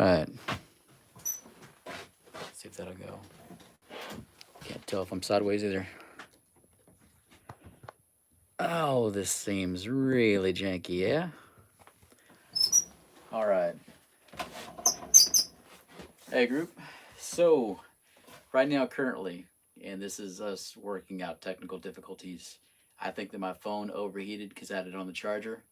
Right. See if that'll go. Can't tell if I'm sideways either. Oh, this seems really janky, yeah? All right. Hey, group. So, right now, currently, and this is us working out technical difficulties, I think that my phone overheated because I had it on the charger.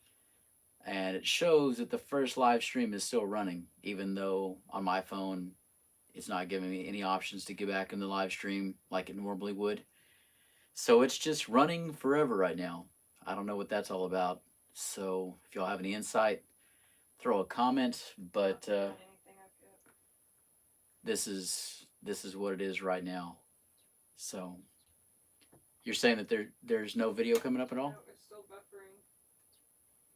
And it shows that the first live stream is still running, even though on my phone it's not giving me any options to get back in the live stream like it normally would. So it's just running forever right now. I don't know what that's all about. So if y'all have any insight, throw a comment. But this is what it is right now. So you're saying that there's no video coming up at all? No, it's still buffering.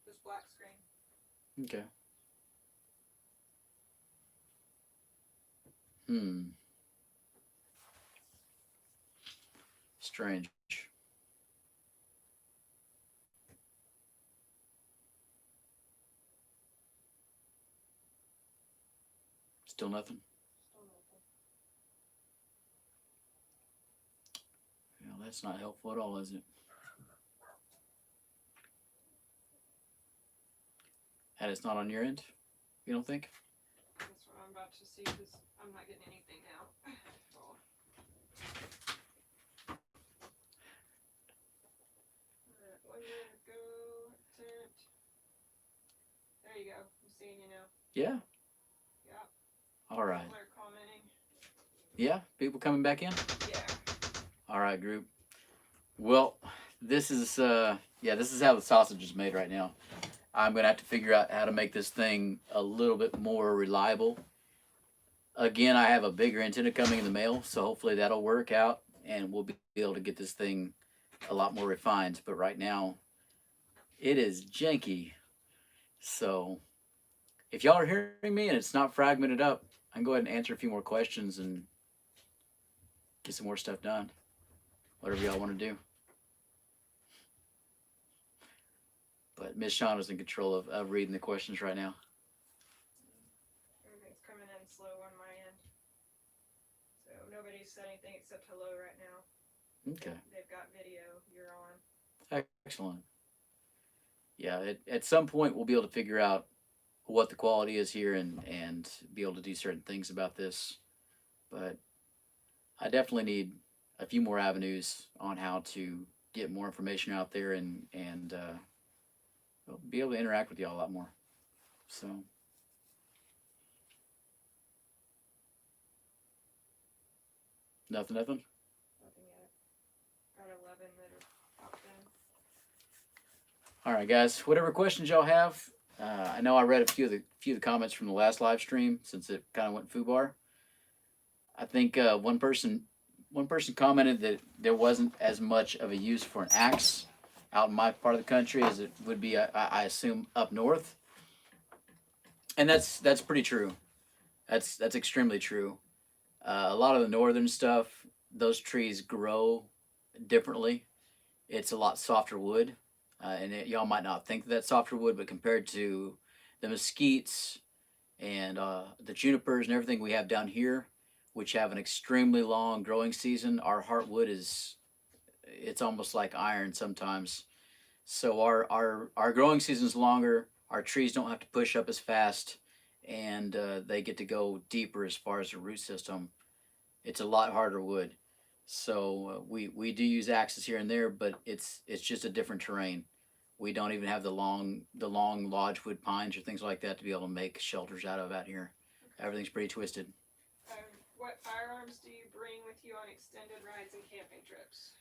This black screen. Okay. Strange. Still nothing? Still nothing. Well, that's not helpful at all, is it? And it's not on your end? You don't think? That's what I'm about to see because I'm not getting anything now. Oh. Alright, 1 minute ago, sent. There you go. I'm seeing you now. Yeah. Yep. All right. People are commenting. Yeah, people coming back in? Yeah. All right, group. Well, this is this is how the sausage is made right now. I'm gonna have to figure out how to make this thing a little bit more reliable. Again, I have a bigger antenna coming in the mail, so hopefully that'll work out and we'll be able to get this thing a lot more refined. But right now, it is janky. So if y'all are hearing me and it's not fragmented up, I can go ahead and answer a few more questions and get some more stuff done. Whatever y'all want to do. But Miss Shauna's in control of reading the questions right now. Everything's coming in slow on my end. So nobody's said anything except hello right now. Okay. They've got video. You're on. Excellent. Yeah, at some point we'll be able to figure out what the quality is here and be able to do certain things about this. But I definitely need a few more avenues on how to get more information out there and be able to interact with y'all a lot more. So nothing. Nothing yet. Got 11 that are popped in. All right, guys. Whatever questions y'all have, I know I read a few of the comments from the last live stream since it kind of went foobar. I think one person commented that there wasn't as much of a use for an axe out in my part of the country as it would be, I assume, up north. And that's pretty true. That's extremely true. A lot of the northern stuff, those trees grow differently. It's a lot softer wood, y'all might not think that's softer wood, but compared to the mesquites and the junipers and everything we have down here, which have an extremely long growing season, our heartwood it's almost like iron sometimes. So our growing season is longer. Our trees don't have to push up as fast, and they get to go deeper as far as the root system. It's a lot harder wood. So we do use axes here and there, but it's just a different terrain. We don't even have the long lodgewood pines or things like that to be able to make shelters out here. Everything's pretty twisted. What firearms do you bring with you on extended rides and camping trips?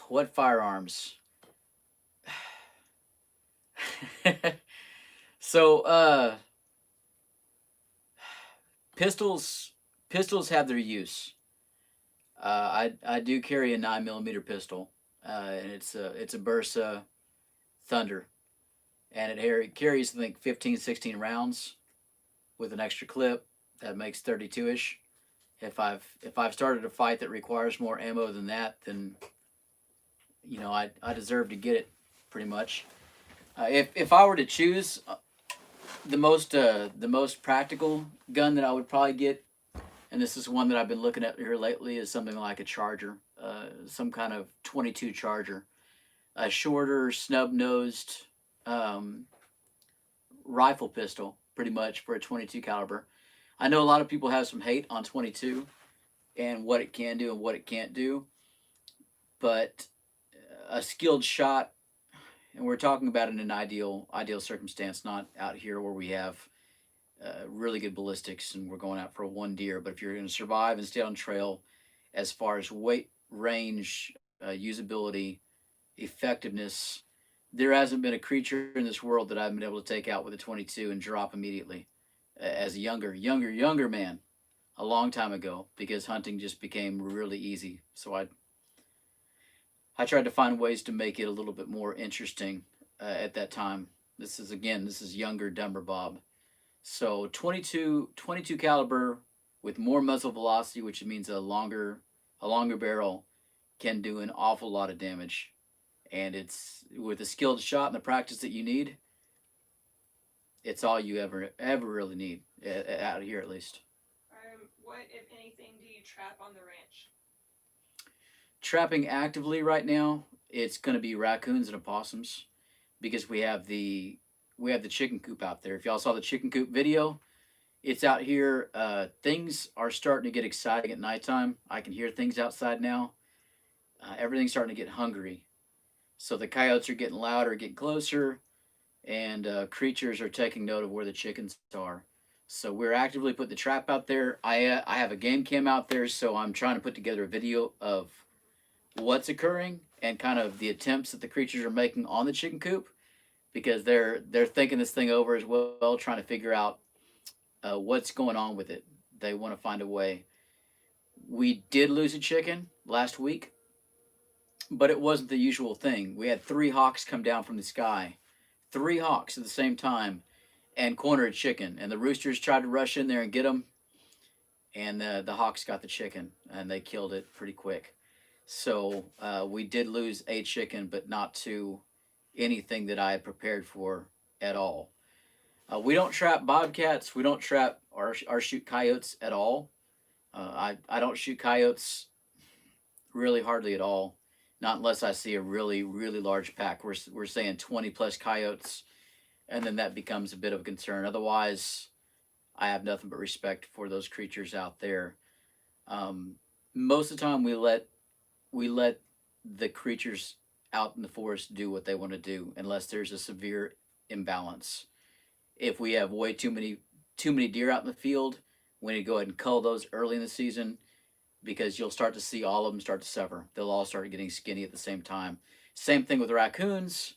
What firearms? So, pistols have their use. I do carry a 9mm pistol, and it's a Bursa Thunder, and it carries I think 15, 16 rounds with an extra clip that makes 32ish. If I've started a fight that requires more ammo than that, then I deserve to get it, pretty much. If I were to choose the most practical gun that I would probably get, and this is one that I've been looking at here lately, is something like a charger, some kind of 22 charger, a shorter snub nosed um, rifle pistol, pretty much for a 22 caliber. I know a lot of people have some hate on 22 and what it can do and what it can't do, but a skilled shot, and we're talking about in an ideal circumstance, not out here where we have really good ballistics and we're going out for one deer. But if you're going to survive and stay on trail, as far as weight, range, usability, effectiveness, there hasn't been a creature in this world that I've been able to take out with a 22 and drop immediately. As a younger man, a long time ago, because hunting just became really easy. So I tried to find ways to make it a little bit more interesting at that time. This is younger, dumber Bob. So 22 caliber with more muzzle velocity, which means a longer barrel, can do an awful lot of damage. And it's with a skilled shot and the practice that you need, it's all you ever really need out here at least. What, if anything, do you trap on the ranch? Trapping actively right now, it's going to be raccoons and opossums because we have the chicken coop out there. If y'all saw the chicken coop video, it's out here. Things are starting to get exciting at nighttime. I can hear things outside now. Everything's starting to get hungry. So the coyotes are getting louder, getting closer, and creatures are taking note of where the chickens are. So we're actively putting the trap out there. I have a game cam out there, so I'm trying to put together a video of what's occurring and kind of the attempts that the creatures are making on the chicken coop because they're thinking this thing over as well, trying to figure out what's going on with it. They want to find a way. We did lose a chicken last week, but it wasn't the usual thing. We had three hawks come down from the sky, three hawks at the same time, and corner a chicken. And the roosters tried to rush in there and get them, and the hawks got the chicken, and they killed it pretty quick. So we did lose a chicken, but not to anything that I had prepared for at all. We don't trap bobcats. We don't trap or shoot coyotes at all. I don't shoot coyotes really hardly at all. Not unless I see a really large pack. We're saying 20 plus coyotes, and then that becomes a bit of a concern. Otherwise, I have nothing but respect for those creatures out there. Um, Most of the time, we let the creatures out in the forest do what they want to do, unless there's a severe imbalance. If we have way too many deer out in the field, we need to go ahead and cull those early in the season because you'll start to see all of them start to suffer. They'll all start getting skinny at the same time. Same thing with raccoons.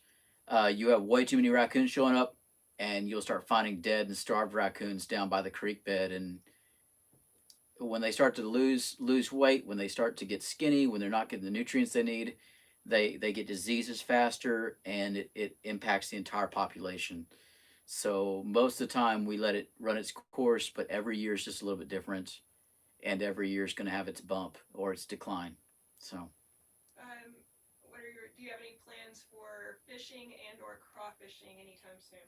You have way too many raccoons showing up, and you'll start finding dead and starved raccoons down by the creek bed. And when they start to lose weight, when they start to get skinny, when they're not getting the nutrients they need, they get diseases faster, and it impacts the entire population. So most of the time we let it run its course, but every year is just a little bit different, and every year is going to have its bump or its decline. So Do you have any plans for fishing and or crawfishing anytime soon?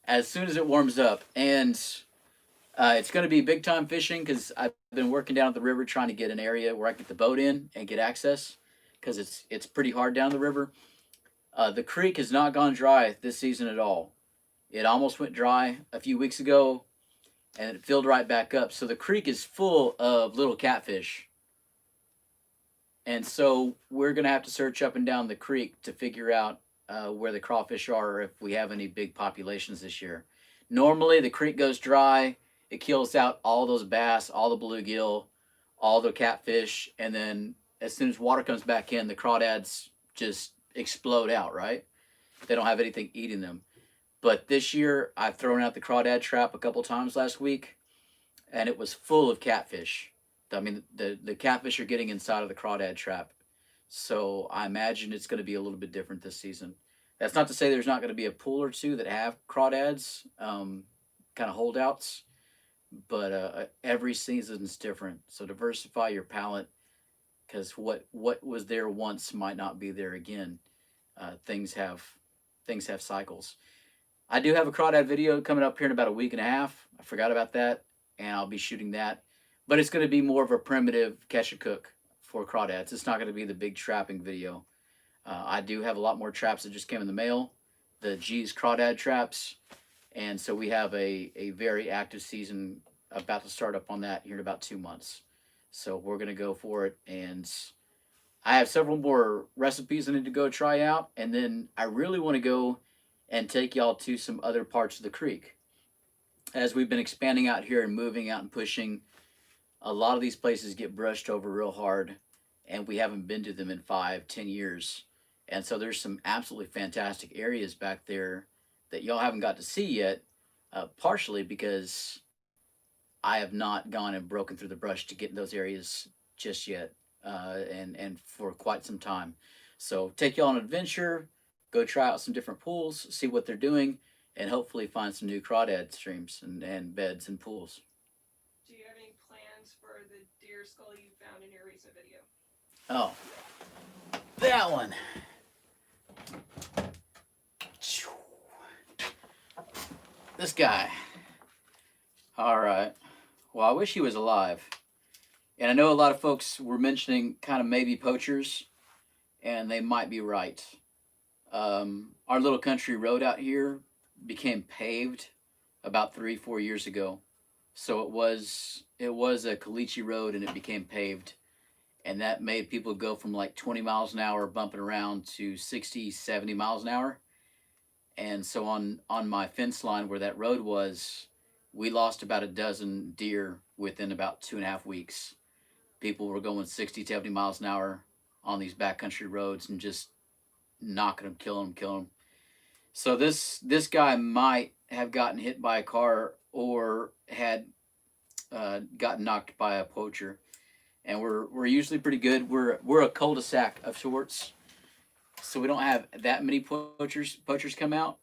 as soon as it warms up, and it's going to be big time fishing because I've been working down at the river trying to get an area where I can get the boat in and get access because it's pretty hard down the river. The creek has not gone dry this season at all. It almost went dry a few weeks ago, and it filled right back up. So the creek is full of little catfish. And so we're going to have to search up and down the creek to figure out where the crawfish are or if we have any big populations this year. Normally, the creek goes dry. It kills out all those bass, all the bluegill, all the catfish. And then as soon as water comes back in, the crawdads just explode out, right? They don't have anything eating them. But this year, I've thrown out the crawdad trap a couple times last week, and it was full of catfish. I mean, the catfish are getting inside of the crawdad trap. So I imagine it's going to be a little bit different this season. That's not to say there's not going to be a pool or two that have crawdads, kind of holdouts, but every season is different. So diversify your palate because what was there once might not be there again. Things have things have cycles. I do have a crawdad video coming up here in about a week and a half. I forgot about that, and I'll be shooting that. But it's going to be more of a primitive catch and cook for crawdads. It's not going to be the big trapping video. I do have a lot more traps that just came in the mail, the G's crawdad traps, and so we have a very active season about to start up on that here in about 2 months. So we're going to go for it, and I have several more recipes I need to go try out, and then I really want to go and take y'all to some other parts of the creek. As we've been expanding out here and moving out and pushing, a lot of these places get brushed over real hard, and we haven't been to them in 5, 10 years. And so there's some absolutely fantastic areas back there that y'all haven't got to see yet, partially because I have not gone and broken through the brush to get in those areas just yet, and for quite some time. So take y'all on an adventure, go try out some different pools, see what they're doing, and hopefully find some new crawdad streams and beds and pools. Do you have any plans for the deer skull you found in your recent video? Oh, that one. This guy. All right. Well, I wish he was alive. And I know a lot of folks were mentioning kind of maybe poachers, and they might be right. Our little country road out here became paved about 3-4 years ago. So it was a caliche road, and it became paved. And that made people go from like 20 miles an hour bumping around to 60, 70 miles an hour. And so on my fence line where that road was, we lost about a dozen deer within about 2.5 weeks. People were going 60, 70 miles an hour on these backcountry roads and just knocking them, killing them. So this guy might have gotten hit by a car or had gotten knocked by a poacher. And we're usually pretty good. We're a cul-de-sac of sorts, so we don't have that many poachers come out.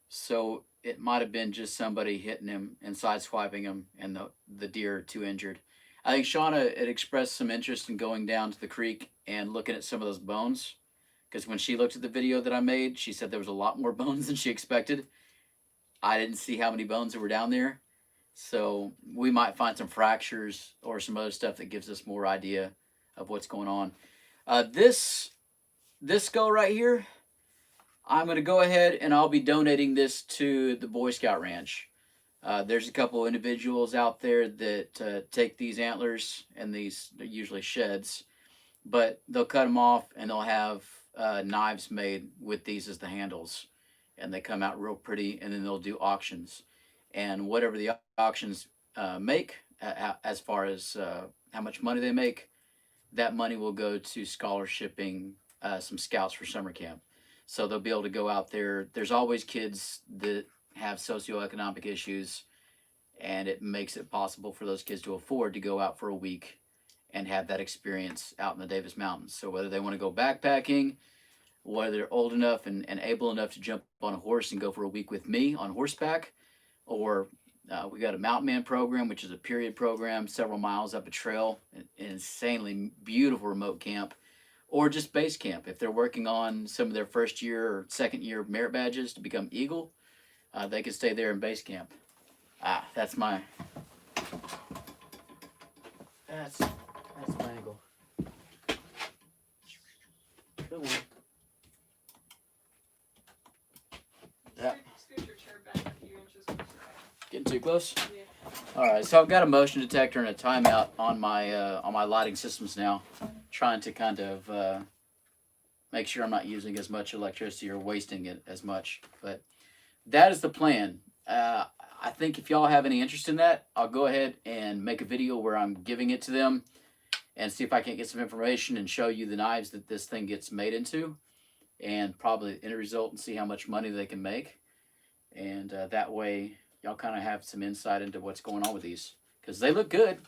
So it might have been just somebody hitting him and sideswiping him, and the deer are too injured. I think Shauna had expressed some interest in going down to the creek and looking at some of those bones, because when she looked at the video that I made, she said there was a lot more bones than she expected. I didn't see how many bones that were down there. So we might find some fractures or some other stuff that gives us more idea of what's going on. This skull right here, I'm going to go ahead and I'll be donating this to the Boy Scout Ranch. There's a couple individuals out there that take these antlers, and they're usually sheds, but they'll cut them off and they'll have knives made with these as the handles, and they come out real pretty, and then they'll do auctions. And whatever the auctions make, as far as how much money they make, that money will go to scholarshiping some scouts for summer camp. So they'll be able to go out there. There's always kids that have socioeconomic issues, and it makes it possible for those kids to afford to go out for a week and have that experience out in the Davis Mountains. So whether they want to go backpacking, whether they're old enough and able enough to jump on a horse and go for a week with me on horseback, or we got a Mountain Man program, which is a period program, several miles up a trail, an insanely beautiful remote camp, or just base camp. If they're working on some of their first year or second year merit badges to become Eagle, they can stay there in base camp. That's my angle. Come on. Yeah. Scoot your chair back a few inches. Getting too close? Yeah. All right, so I've got a motion detector and a timeout on my lighting systems now, trying to kind of make sure I'm not using as much electricity or wasting it as much. But that is the plan. I think if y'all have any interest in that, I'll go ahead and make a video where I'm giving it to them and see if I can't get some information and show you the knives that this thing gets made into, and probably the end result, and see how much money they can make. And that way y'all kind of have some insight into what's going on with these, because they look good.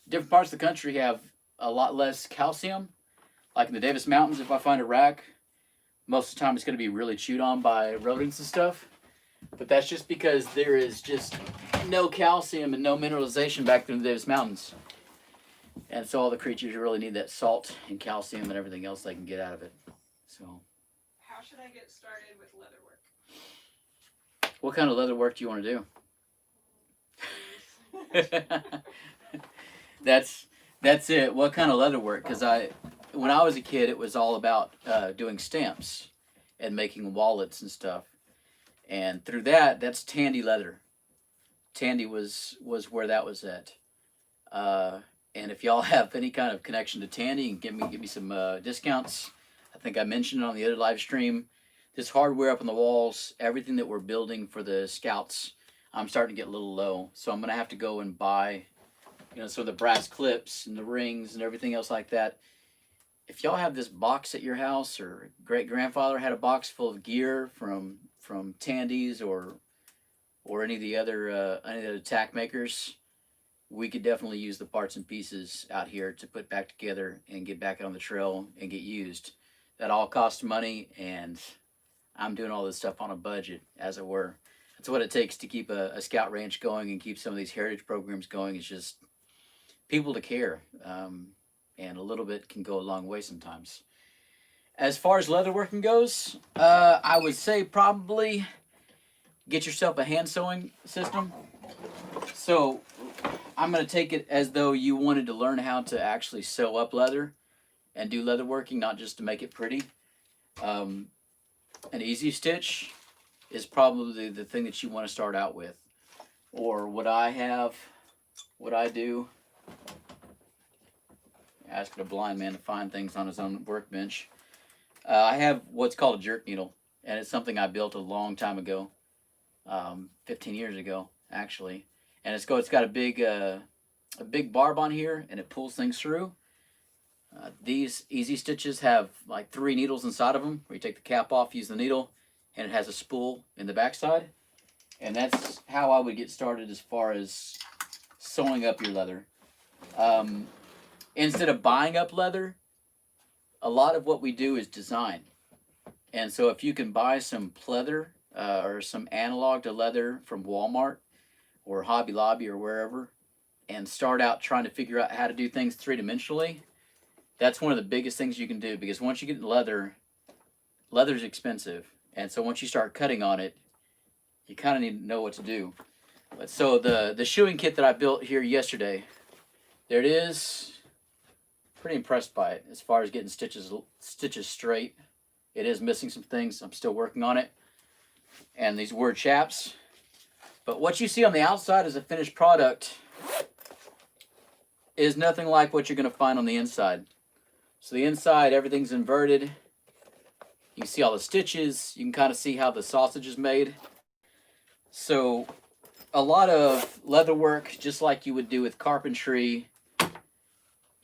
Different parts of the country have a lot less calcium. Like in the Davis Mountains, if I find a rack, most of the time it's going to be really chewed on by rodents and stuff. But that's just because there is just no calcium and no mineralization back there in the Davis Mountains. And so all the creatures really need that salt and calcium and everything else they can get out of it. So How how should I get started with leather work? What kind of leather work do you want to do? That's it. What kind of leather work? Because when I was a kid, it was all about doing stamps and making wallets and stuff. And through that's Tandy leather. Tandy was where that was at. And if y'all have any kind of connection to Tandy, and give me some discounts. I think I mentioned it on the other live stream. This hardware up on the walls, everything that we're building for the scouts, I'm starting to get a little low. So I'm gonna have to go and buy, some of the brass clips and the rings and everything else like that. If y'all have this box at your house, or great grandfather had a box full of gear from Tandy's or any of the other tack makers, we could definitely use the parts and pieces out here to put back together and get back on the trail and get used. That all costs money, and I'm doing all this stuff on a budget, as it were. That's what it takes to keep a scout ranch going and keep some of these heritage programs going. It's just people to care, and a little bit can go a long way sometimes. As far as leatherworking goes, I would say probably get yourself a hand sewing system. So I'm going to take it as though you wanted to learn how to actually sew up leather and do leatherworking, not just to make it pretty. An easy stitch is probably the thing that you want to start out with. Or what I do, asking a blind man to find things on his own workbench. I have what's called a jerk needle, and it's something I built a long time ago, 15 years ago, actually. And it's got a big barb on here, and it pulls things through. These easy stitches have like 3 needles inside of them, where you take the cap off, use the needle, and it has a spool in the backside. And that's how I would get started as far as sewing up your leather. Instead of buying up leather, a lot of what we do is design. And so if you can buy some pleather or some analog to leather from Walmart or Hobby Lobby or wherever, and start out trying to figure out how to do things 3-dimensionally, that's one of the biggest things you can do, because once you get leather's expensive. And so once you start cutting on it, you kind of need to know what to do. But so the shoeing kit that I built here yesterday, there it is. Pretty impressed by it as far as getting stitches straight. It is missing some things. I'm still working on it. And these were chaps. But what you see on the outside as a finished product is nothing like what you're going to find on the inside. So the inside, everything's inverted. You can see all the stitches. You can kind of see how the sausage is made. So a lot of leather work, just like you would do with carpentry,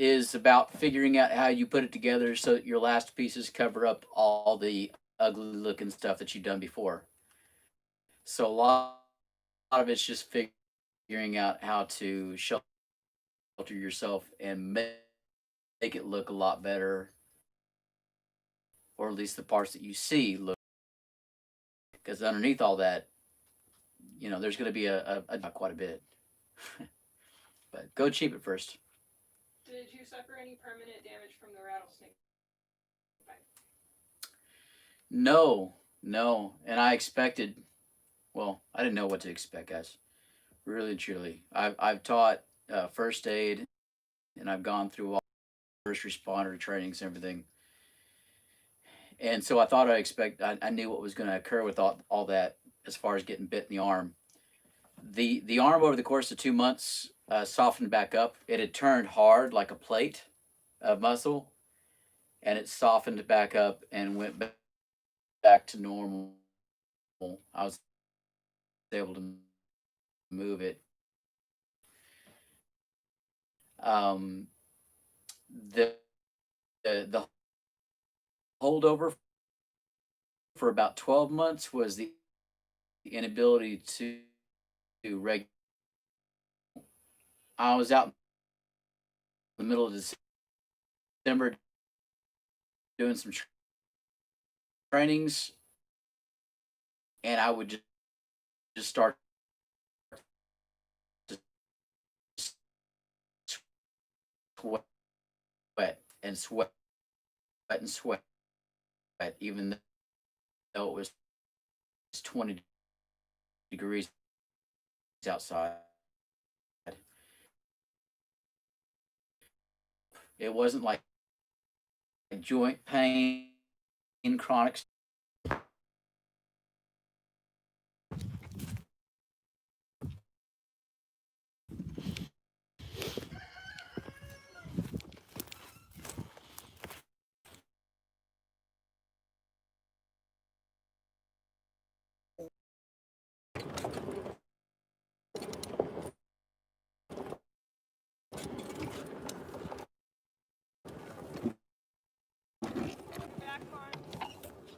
is about figuring out how you put it together so that your last pieces cover up all the ugly looking stuff that you've done before. So a lot of it's just figuring out how to shelter yourself and make it look a lot better, or at least the parts that you see look, because underneath all that, there's going to be quite a bit. But go cheap at first. Did you suffer any permanent damage from the rattlesnake bite? No. And I expected, well, I didn't know what to expect, guys. Really and truly. I've taught first aid, and I've gone through all first responder trainings and everything. And so I thought I knew what was going to occur with all that as far as getting bit in the arm. The arm over the course of 2 months softened back up. It had turned hard like a plate of muscle, and it softened back up and went back to normal. I was able to move it. The the holdover for about 12 months was the inability to regulate. I was out in the middle of December doing some trainings, and I would just start to sweat and sweat and sweat, even it was 20 degrees outside. It wasn't like joint pain, chronic.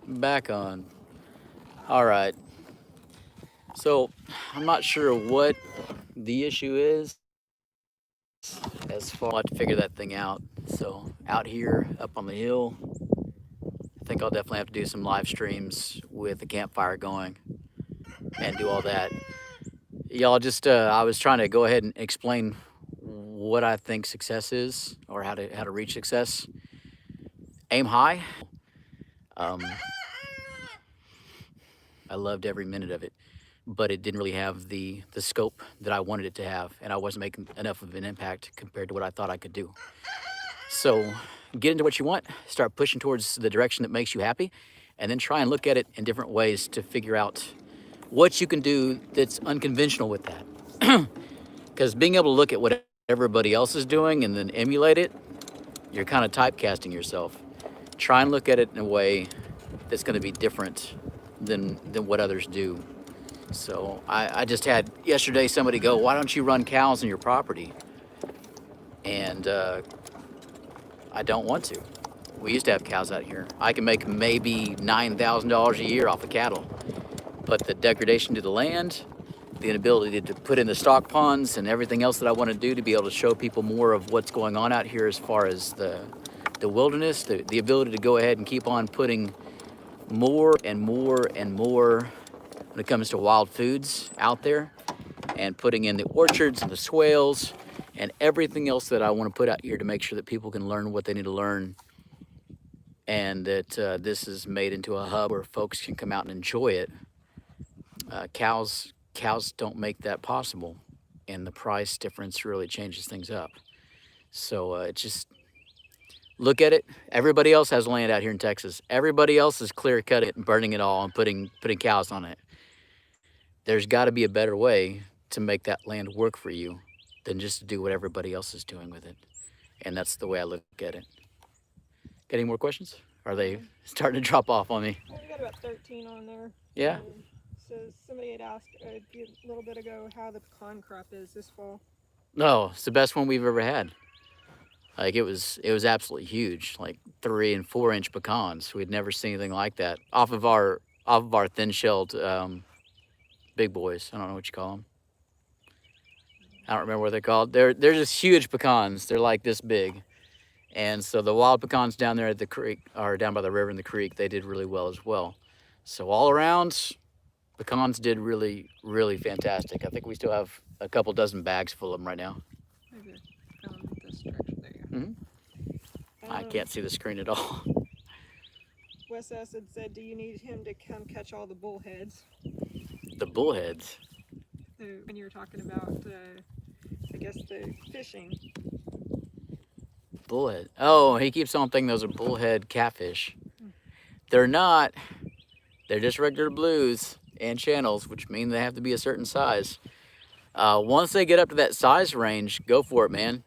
Back on. All right. So I'm not sure what the issue is as far. I'll have to figure that thing out. So out here up on the hill, I think I'll definitely have to do some live streams with the campfire going and do all that. Y'all just I was trying to go ahead and explain what I think success is, or how to reach success. Aim high. Um, I loved every minute of it, but it didn't really have the scope that I wanted it to have, and I wasn't making enough of an impact compared to what I thought I could do. So get into what you want, start pushing towards the direction that makes you happy, and then try and look at it in different ways to figure out what you can do that's unconventional with that. Because being able to look at what everybody else is doing and then emulate it, you're kind of typecasting yourself. Try and look at it in a way that's going to be different than what others do. So I just had yesterday somebody go, why don't you run cows on your property? And I don't want to. We used to have cows out here. I can make maybe $9,000 a year off of cattle. But the degradation to the land, the inability to put in the stock ponds and everything else that I want to do to be able to show people more of what's going on out here as far as the wilderness, the ability to go ahead and keep on putting more and more and more when it comes to wild foods out there, and putting in the orchards and the swales and everything else that I want to put out here to make sure that people can learn what they need to learn, and that this is made into a hub where folks can come out and enjoy it. Cows don't make that possible, and the price difference really changes things up. So it's just look at it. Everybody else has land out here in Texas. Everybody else is clear cutting it and burning it all and putting cows on it. There's got to be a better way to make that land work for you than just to do what everybody else is doing with it. And that's the way I look at it. Got any more questions? Are they starting to drop off on me? Well, we got about 13 on there. Yeah. So somebody had asked a little bit ago how the pecan crop is this fall. No, it's the best one we've ever had. Like it was absolutely huge, like 3 and 4 inch pecans. We'd never seen anything like that off of our thin shelled big boys. I don't know what you call them. I don't remember what they're called. They're just huge pecans. They're like this big. And so the wild pecans down there at the creek, or down by the river in the creek, they did really well as well. So all around, pecans did really, really fantastic. I think we still have a couple dozen bags full of them right now. Maybe come this direction. There you go. I can't see the screen at all. Wes S. had said, do you need him to come catch all the bullheads? The bullheads? When you were talking about, I guess, the fishing. Bullhead. Oh, he keeps on thinking those are bullhead catfish. They're not. They're just regular blues and channels, which mean they have to be a certain size. Once they get up to that size range, go for it, man.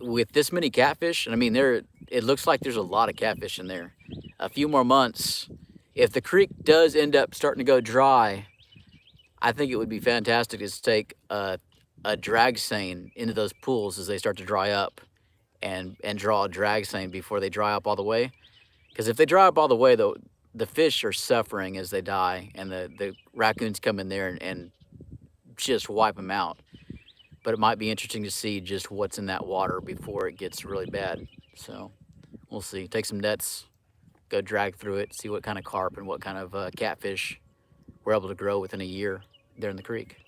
With this many catfish, and I mean, it looks like there's a lot of catfish in there. A few more months, if the creek does end up starting to go dry, I think it would be fantastic to take a drag seine into those pools as they start to dry up, and draw a drag seine before they dry up all the way. Because if they dry up all the way, though, the fish are suffering as they die, and the raccoons come in there and just wipe them out. But it might be interesting to see just what's in that water before it gets really bad. So we'll see. Take some nets, go drag through it, see what kind of carp and what kind of catfish we're able to grow within a year there in the creek.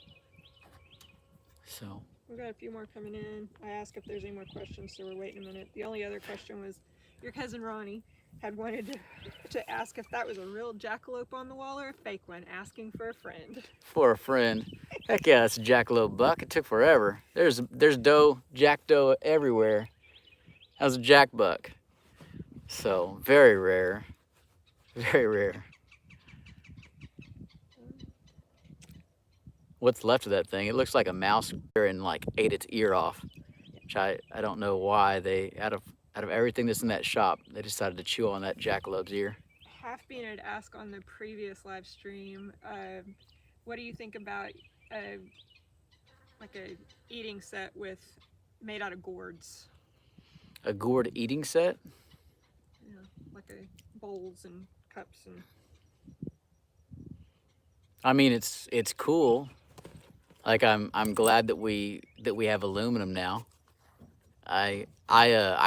So We've got a few more coming in. I asked if there's any more questions, so we're waiting a minute. The only other question was your cousin Ronnie. had wanted to ask if that was a real jackalope on the wall or a fake one, asking for a friend. For a friend. Heck yeah, that's a jackalope buck. It took forever. There's doe, jack doe everywhere. That was a jack buck. So very rare. Very rare. What's left of that thing? It looks like a mouse and like ate its ear off. Which I don't know why they out of everything that's in that shop, they decided to chew on that jackalope's ear. Half being had asked on the previous live stream, what do you think about like a eating set with made out of gourds? A gourd eating set? Yeah, like a bowls and cups and. I mean, it's cool. Like I'm glad that we have aluminum now. I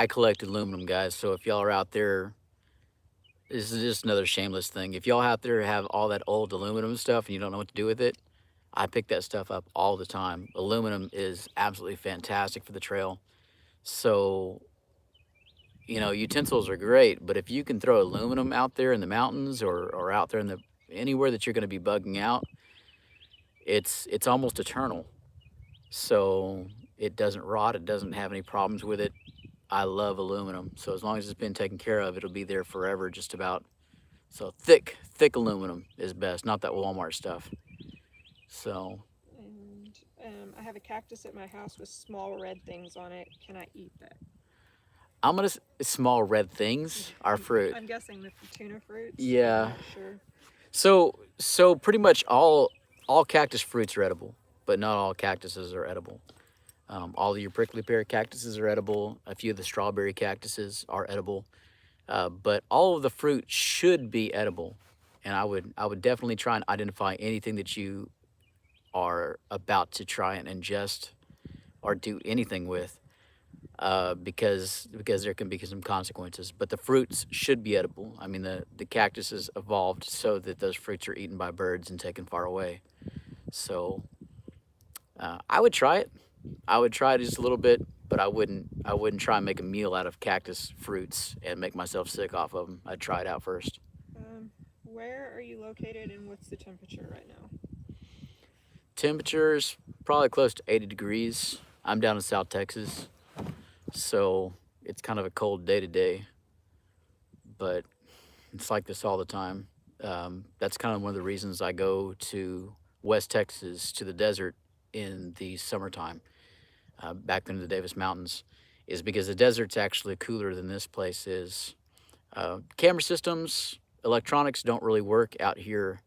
collect aluminum, guys. So if y'all are out there, this is just another shameless thing. If y'all out there have all that old aluminum stuff and you don't know what to do with it, I pick that stuff up all the time. Aluminum is absolutely fantastic for the trail. So, you know, utensils are great, but if you can throw aluminum out there in the mountains or out there in the anywhere that you're going to be bugging out, it's almost eternal. So it doesn't rot. It doesn't have any problems with it. I love aluminum. So as long as it's been taken care of, it'll be there forever, just about. So thick aluminum is best, not that Walmart stuff. So. And I have a cactus at my house with small red things on it. Can I eat that? I'm gonna small red things are fruit. I'm guessing the tuna fruits. Yeah. I'm not sure. So pretty much all cactus fruits are edible, but not all cactuses are edible. All of your prickly pear cactuses are edible. A few of the strawberry cactuses are edible, but all of the fruit should be edible. And I would definitely try and identify anything that you are about to try and ingest or do anything with, because there can be some consequences. But the fruits should be edible. I mean, the cactuses evolved so that those fruits are eaten by birds and taken far away. So I would try it. I would try it just a little bit, but I wouldn't try and make a meal out of cactus fruits and make myself sick off of them. I'd try it out first. Where are you located and what's the temperature right now? Temperature's probably close to 80 degrees. I'm down in South Texas, so it's kind of a cold day today, but it's like this all the time. That's kind of one of the reasons I go to West Texas, to the desert in the summertime, back into the Davis Mountains, is because the desert's actually cooler than this place is. Camera systems, electronics don't really work out here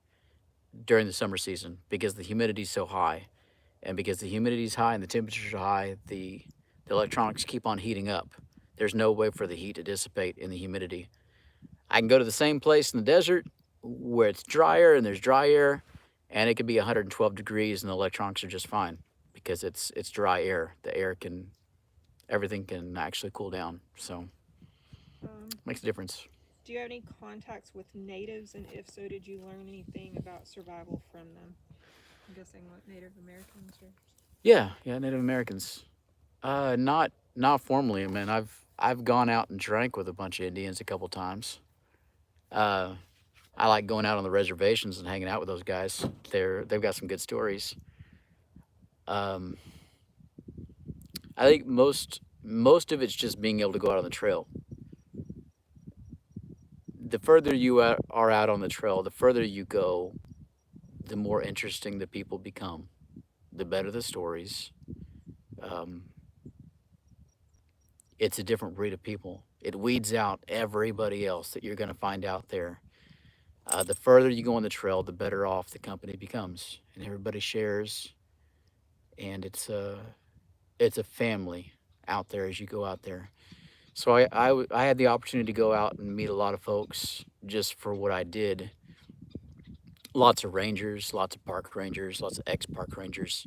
during the summer season because the humidity's so high. And because the humidity's high and the temperatures are high, the electronics keep on heating up. There's no way for the heat to dissipate in the humidity. I can go to the same place in the desert where it's drier and there's dry air, and it could be 112 degrees and the electronics are just fine because it's dry air. The air everything can actually cool down. So makes a difference. Do you have any contacts with natives, and if so, did you learn anything about survival from them? I'm guessing what, Native Americans or? Yeah, Native Americans. Not formally. I mean, I've gone out and drank with a bunch of Indians a couple times. I like going out on the reservations and hanging out with those guys. They've got some good stories. I think most of it's just being able to go out on the trail. The further you are out on the trail, the further you go, the more interesting the people become, the better the stories. It's a different breed of people. It weeds out everybody else that you're going to find out there. The further you go on the trail, the better off the company becomes, and everybody shares. And it's a family out there as you go out there. So I had the opportunity to go out and meet a lot of folks just for what I did. Lots of rangers, lots of park rangers, lots of ex-park rangers,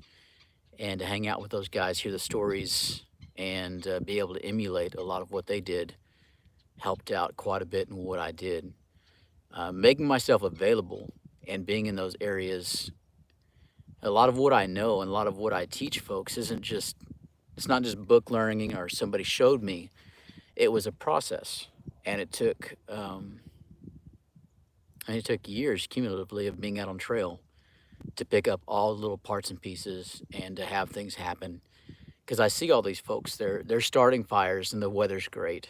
and to hang out with those guys, hear the stories, and be able to emulate a lot of what they did helped out quite a bit in what I did. Making myself available and being in those areas, a lot of what I know and a lot of what I teach folks it's not just book learning or somebody showed me. It was a process. and it took years cumulatively of being out on trail to pick up all the little parts and pieces and to have things happen. Because I see all these folks, they're starting fires and the weather's great,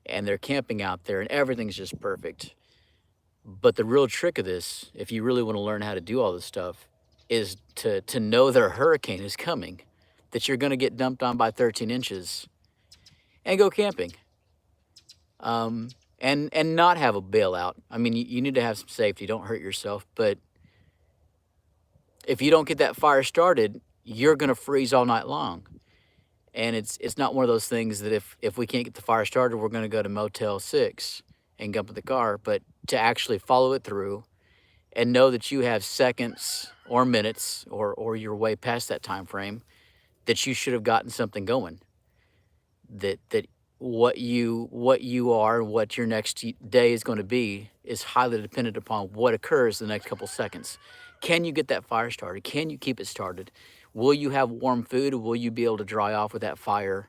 and they're camping out there and everything's just perfect. But the real trick of this, if you really want to learn how to do all this stuff, is to know that a hurricane is coming, that you're going to get dumped on by 13 inches, and go camping. And not have a bailout. I mean, you need to have some safety. Don't hurt yourself. But if you don't get that fire started, you're going to freeze all night long. And it's not one of those things that if we can't get the fire started, we're going to go to Motel 6 and jump in the car. But to actually follow it through and know that you have seconds or minutes or you're way past that time frame, that you should have gotten something going. That what you are, what your next day is going to be, is highly dependent upon what occurs the next couple seconds. Can you get that fire started? Can you keep it started? Will you have warm food? Will you be able to dry off with that fire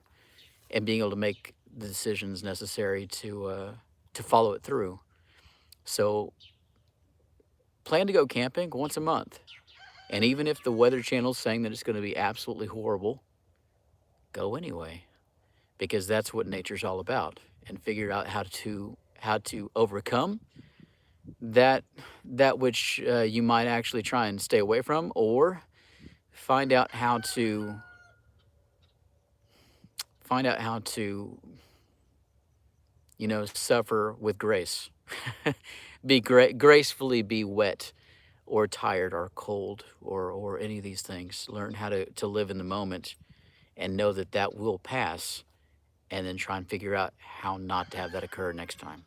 and being able to make the decisions necessary to follow it through? So plan to go camping once a month. And even if the Weather Channel's saying that it's going to be absolutely horrible, go anyway, because that's what nature's all about. And figure out how to overcome that which you might actually try and stay away from, or find out how to suffer with grace. Gracefully be wet or tired or cold or any of these things. Learn how to live in the moment and know that that will pass, and then try and figure out how not to have that occur next time.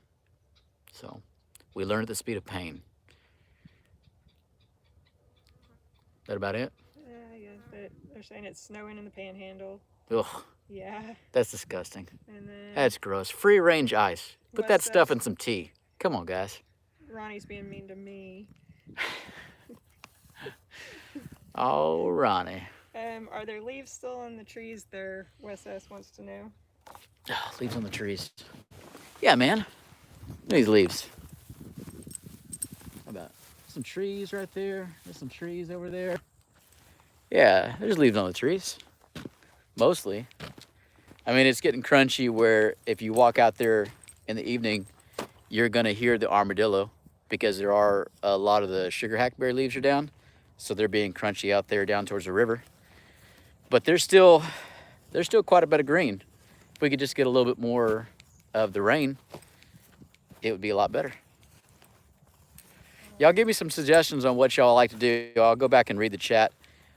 So we learn at the speed of pain. That about it? Yeah, but they're saying it's snowing in the Panhandle. Ugh, Yeah, that's disgusting. and then That's gross. Free range ice. Put that West stuff says in some tea. Come on, guys. Ronnie's being mean to me. Oh, Ronnie. Are there leaves still on the trees there? West S wants to know. Oh, leaves on the trees. Yeah, man. These leaves. How about some trees right there? There's some trees over there. Yeah, there's leaves on the trees. Mostly. I mean, it's getting crunchy where if you walk out there in the evening, you're going to hear the armadillo, because there are a lot of the sugar hackberry leaves are down. So they're being crunchy out there down towards the river. But there's still quite a bit of green. If we could just get a little bit more of the rain, it would be a lot better. Y'all give me some suggestions on what y'all like to do. I'll go back and read the chat.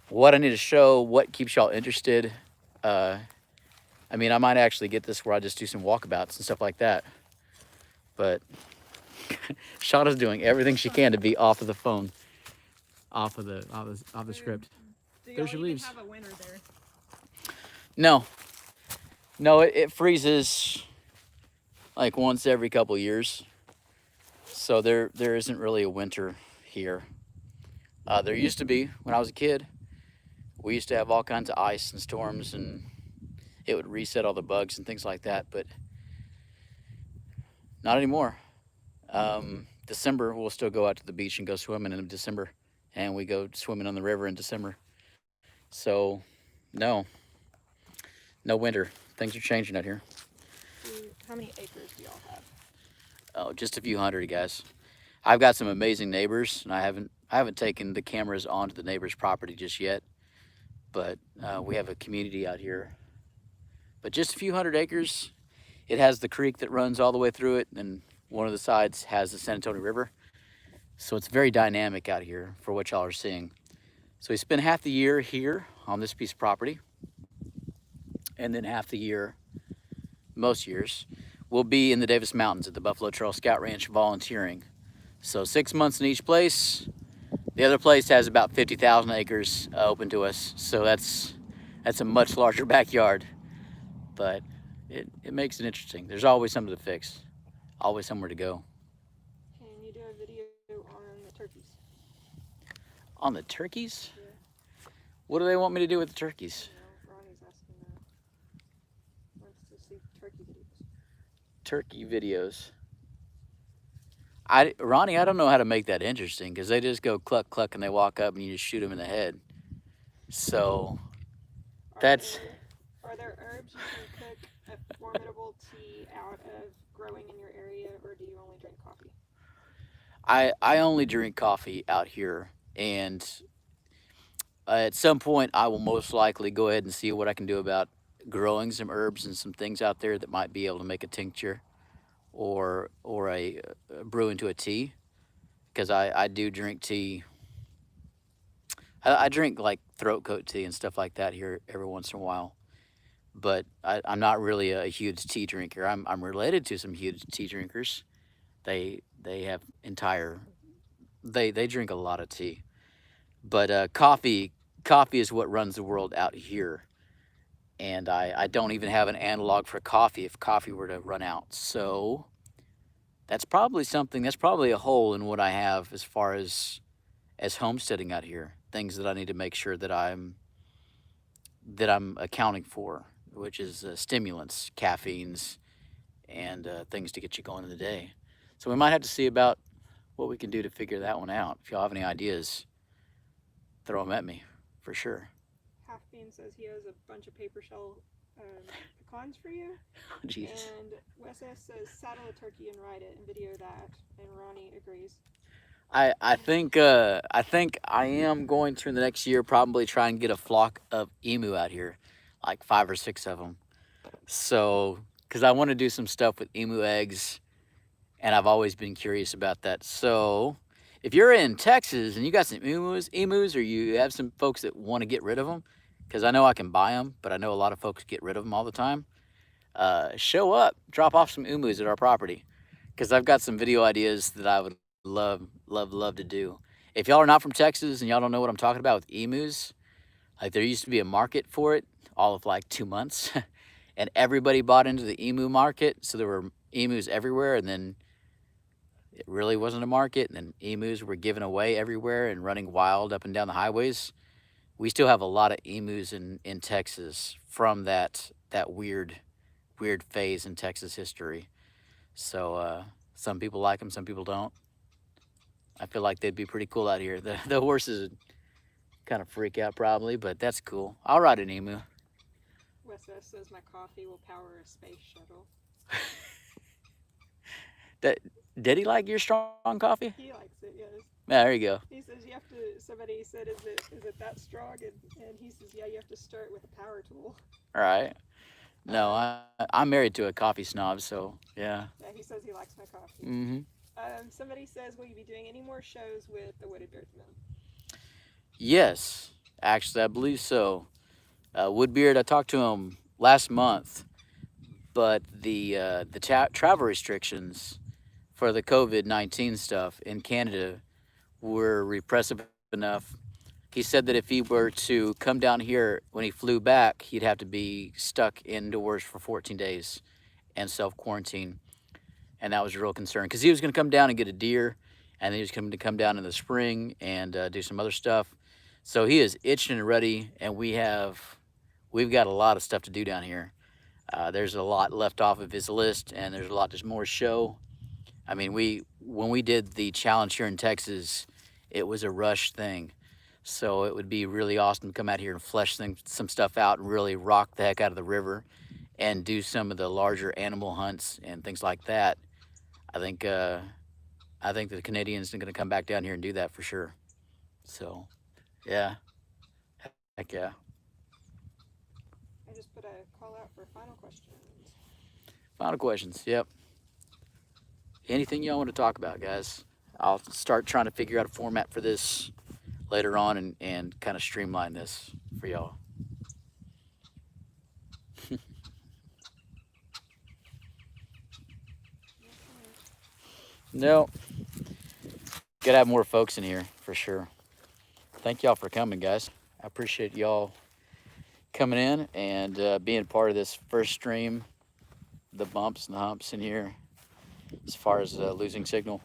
What I need to show, what keeps y'all interested. I mean, I might actually get this where I just do some walkabouts and stuff like that. But Shauna's doing everything she can to be off of the phone, off of the script. Do There's y'all your even leaves. have a winter there? No, it freezes like once every couple years. So there isn't really a winter here. There used to be when I was a kid. We used to have all kinds of ice and storms, and it would reset all the bugs and things like that, but not anymore. December, we'll still go out to the beach and go swimming in December, and we go swimming on the river in December. So, no winter. Things are changing out here. How many acres do y'all have? Oh, just a few hundred, guys. I've got some amazing neighbors, and I haven't taken the cameras onto the neighbor's property just yet, but we have a community out here. But just a few hundred acres. It has the creek that runs all the way through it, and one of the sides has the San Antonio River. So it's very dynamic out here for what y'all are seeing. So we spend half the year here on this piece of property, and then half the year, most years, we'll be in the Davis Mountains at the Buffalo Trail Scout Ranch volunteering. So 6 months in each place. The other place has about 50,000 acres open to us. So that's a much larger backyard, but it makes it interesting. There's always something to fix, always somewhere to go. Can you do a video on the turkeys? On the turkeys? Yeah. What do they want me to do with the turkeys? No, Ronnie's asking that. Wants to see turkey videos. turkey videos. Ronnie, I don't know how to make that interesting because they just go cluck cluck and they walk up and you just shoot them in the head. So that's Are there herbs you can cook a formidable tea out of growing in your area, or do you only drink coffee? I only drink coffee out here, and at some point I will most likely go ahead and see what I can do about growing some herbs and some things out there that might be able to make a tincture or a brew into a tea because I do drink tea. I drink like throat coat tea and stuff like that here every once in a while, but I'm not really a huge tea drinker. I'm related to some huge tea drinkers. They have entire they drink a lot of tea, but coffee is what runs the world out here, and I don't even have an analog for coffee if coffee were to run out. So that's probably something. That's probably a hole in what I have as far as homesteading out here. Things that I need to make sure that I'm accounting for, which is stimulants, caffeines, and things to get you going in the day. So we might have to see about what we can do to figure that one out. If y'all have any ideas, throw them at me for sure. Half Bean says he has a bunch of paper shell pecans for you. Jesus. And Wes S says saddle a turkey and ride it and video that. And Ronnie agrees. I think I am going to in the next year probably try and get a flock of emu out here, like 5 or 6 of them. So, because I want to do some stuff with emu eggs, and I've always been curious about that. So, if you're in Texas and you got some emus, or you have some folks that want to get rid of them, because I know I can buy them, but I know a lot of folks get rid of them all the time. Show up, drop off some emus at our property, because I've got some video ideas that I would love to do. If y'all are not from Texas and y'all don't know what I'm talking about with emus, like there used to be a market for it all of like 2 months, and everybody bought into the emu market, so there were emus everywhere, and then it really wasn't a market, and then emus were given away everywhere and running wild up and down the highways. We still have a lot of emus in Texas from that weird phase in Texas history. So some people like them, some people don't. I feel like they'd be pretty cool out here. The horses would kind of freak out probably, but that's cool. I'll ride an emu. Wes S says my coffee will power a space shuttle. Did he like your strong coffee? He likes it, yes. Yeah, there you go. He says you have to. Somebody said, "Is it that strong?" And he says, "Yeah, you have to start with a power tool." All right. No, I'm married to a coffee snob, so yeah. Yeah, he says he likes my coffee. Mm-hmm. Somebody says, "Will you be doing any more shows with the Wooded Beardsmen?" Yes, actually, I believe so. Woodbeard, I talked to him last month, but the travel restrictions for the COVID-19 stuff in Canada were repressive enough. He said that if he were to come down here when he flew back, he'd have to be stuck indoors for 14 days and self-quarantine. And that was a real concern because he was going to come down and get a deer, and then he was going to come down in the spring and do some other stuff. So he is itching and ready, and we've got a lot of stuff to do down here. There's a lot left off of his list, and there's just more show. I mean, when we did the challenge here in Texas, it was a rush thing. So it would be really awesome to come out here and flesh some stuff out and really rock the heck out of the river and do some of the larger animal hunts and things like that. I think the Canadians are going to come back down here and do that for sure. So, yeah. Heck yeah. I just put a call out for final questions. Final questions. Yep. Anything y'all want to talk about, guys? I'll start trying to figure out a format for this later on and kind of streamline this for y'all. No. Gotta have more folks in here for sure. Thank y'all for coming, guys. I appreciate y'all coming in and being part of this first stream. The bumps and the humps in here as far as losing signal.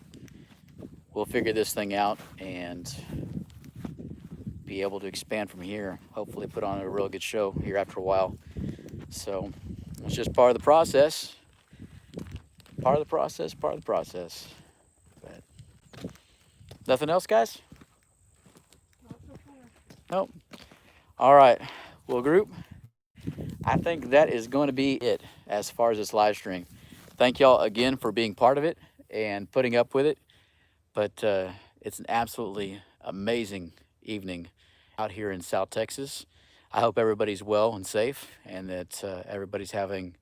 We'll figure this thing out and be able to expand from here. Hopefully put on a real good show here after a while. So it's just part of the process. Part of the process, part of the process. But nothing else, guys? Not so far. Nope. All right. Well, group, I think that is going to be it as far as this live stream. Thank y'all again for being part of it and putting up with it. But it's an absolutely amazing evening out here in South Texas. I hope everybody's well and safe, and that everybody's having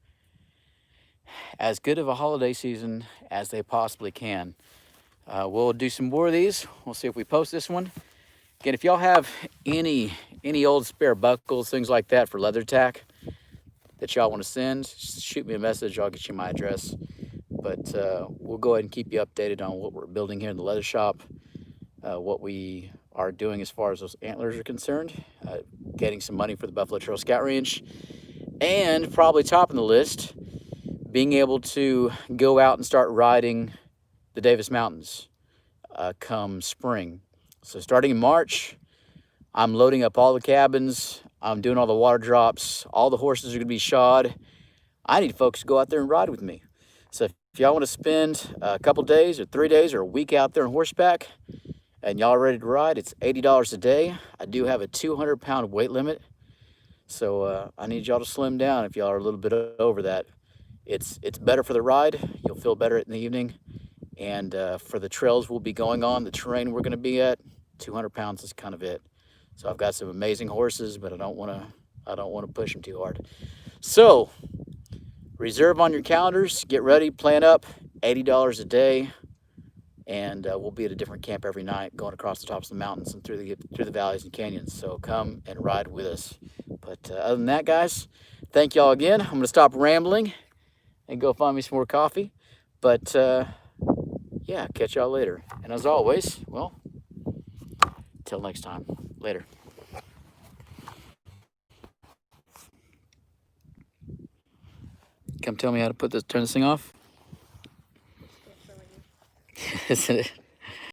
as good of a holiday season as they possibly can. We'll do some more of these. We'll see if we post this one. Again, if y'all have any old spare buckles, things like that for leather tack that y'all want to send, just shoot me a message. I'll get you my address. But we'll go ahead and keep you updated on what we're building here in the leather shop, what we are doing as far as those antlers are concerned, getting some money for the Buffalo Trail Scout Ranch, and probably topping the list, being able to go out and start riding the Davis Mountains come spring. So starting in March, I'm loading up all the cabins. I'm doing all the water drops. All the horses are going to be shod. I need folks to go out there and ride with me. So if y'all want to spend a couple days or 3 days or a week out there on horseback and y'all are ready to ride, it's $80 a day. I do have a 200-pound weight limit. So I need y'all to slim down if y'all are a little bit over that. It's better for the ride. You'll feel better in the evening. And for the trails we'll be going on, the terrain we're going to be at, 200 pounds is kind of it. So I've got some amazing horses, but I don't want to push them too hard. So reserve on your calendars, get ready, plan up, $80 a day, and we'll be at a different camp every night, going across the tops of the mountains and through the valleys and canyons. So come and ride with us. But other than that, guys, thank y'all again. I'm going to stop rambling and go find me some more coffee. But yeah, catch y'all later. And as always, well, till next time. Later. Come tell me how to turn this thing off. Still showing you. Isn't it?